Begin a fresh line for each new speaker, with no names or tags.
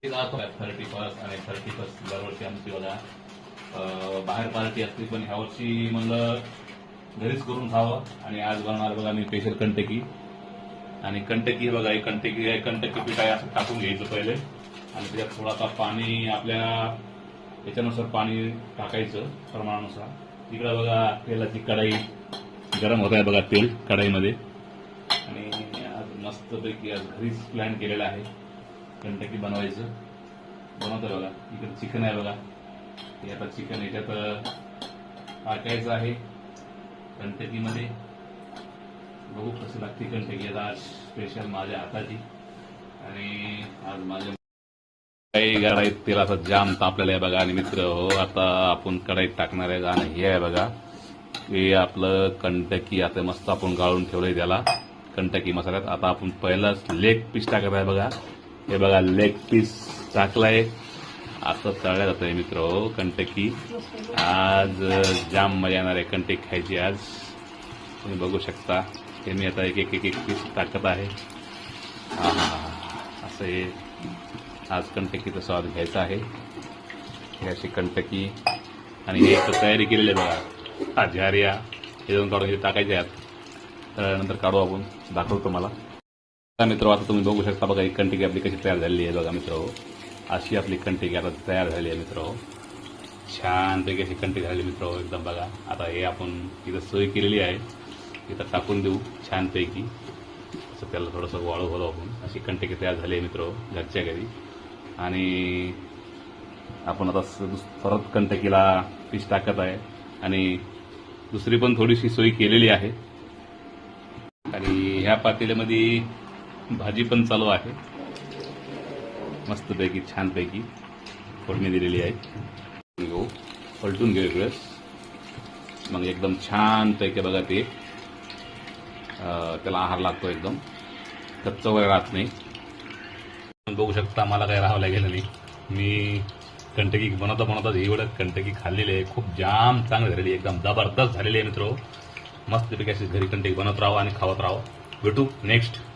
31 आणि 31 दरवर्षी आमची बघा बाहेर पार्टी असते, पण ह्या वर्षी म्हणलं घरीच करून खावं. आणि आज बनवणार बघा मी स्पेशल कंटकी. आणि कंटकी बघा, ही कंटकी आहे. कंटकी पीठ आहे असं टाकून घ्यायचं पहिले, आणि त्याच्यात थोडासा पाणी आपल्या याच्यानुसार पाणी टाकायचं प्रमाणानुसार. इकडं बघा तेलाची कढाई गरम होत आहे बघा, तेल कढाईमध्ये. आणि आज मस्तपैकी आज घरीच प्लॅन केलेला आहे कंटकी बनवतोय बघा. इकडे चिकन आहे बघा, हे आता चिकन याच्यात टाकायचं आहे कंटकीमध्ये. बघू कसं लागते कंटकी आता आज स्पेशल माझ्या हाताची. आणि आज माझ्या काही कढाईत तेलाचा जाम तापलेला आहे बघा. आणि मित्र हो, आता आपण कढाईत टाकणार आहे गाणं हे आहे बघा, हे आपलं कंटकी. आता मस्त आपण गाळून ठेवलंय त्याला कंटकी मसाल्यात. आता आपण पहिलाच लेग पीस टाकत आहे बघा. हे बघा लेग पीस टाकलाय, असं तळल्या जात आहे मित्र हो कंटकी. आज जाम मजा येणार आहे कंटकी खायची आज. तुम्ही बघू शकता हे मी आता एक एक एक एक पीस टाकत आहे. असं हे आज कंटकीचा स्वाद घ्यायचा आहे. हे अशी कंटकी. आणि हे एक तयारी केलेली आहे बघा, झारिया हे दोन काढून हे टाकायचे आहेत. तर नंतर काढू आपण, दाखवतो मला मित्र. आता तुम्ही बघू शकता बघा, ही कंटकी आपली कशी तयार झालेली आहे बघा मित्र हो. अशी आपली कंटकी आता तयार झाली आहे मित्र हो. छानपैकी अशी कंटकी झाली मित्र हो एकदम बघा. आता हे आपण इथं सोय केलेली आहे, इथं टाकून देऊ छानपैकी. असं त्याला थोडंसं वाळू घालू आपण. अशी कंटकी तयार झाली आहे मित्र हो घरच्या घरी. आणि आपण आता परत कंटकीला पीस टाकत आहे. आणि दुसरी पण थोडीशी सोय केलेली आहे. आणि ह्या पातेल्यामध्ये भाजी पण चालू आहे मस्तपैकी छानपैकी फोडणी दिलेली आहे. घेऊ पलटून घेऊ इकडेच, मग एकदम छानपैकी बघा ते त्याला आहार लागतो, एकदम कच्चं वगैरे राहत नाही. बघू शकता मला काही राहावं लागेल नाही. मी कंटकी बनवता एवढं कंटकी खाल्लेली आहे. खूप जाम चांगली झालेली आहे, एकदम जबरदस्त झालेली आहे मित्र. मस्तपैकी अशी घरी कंटकी बनवत राहावं आणि खावत राहावं. भेटू नेक्स्ट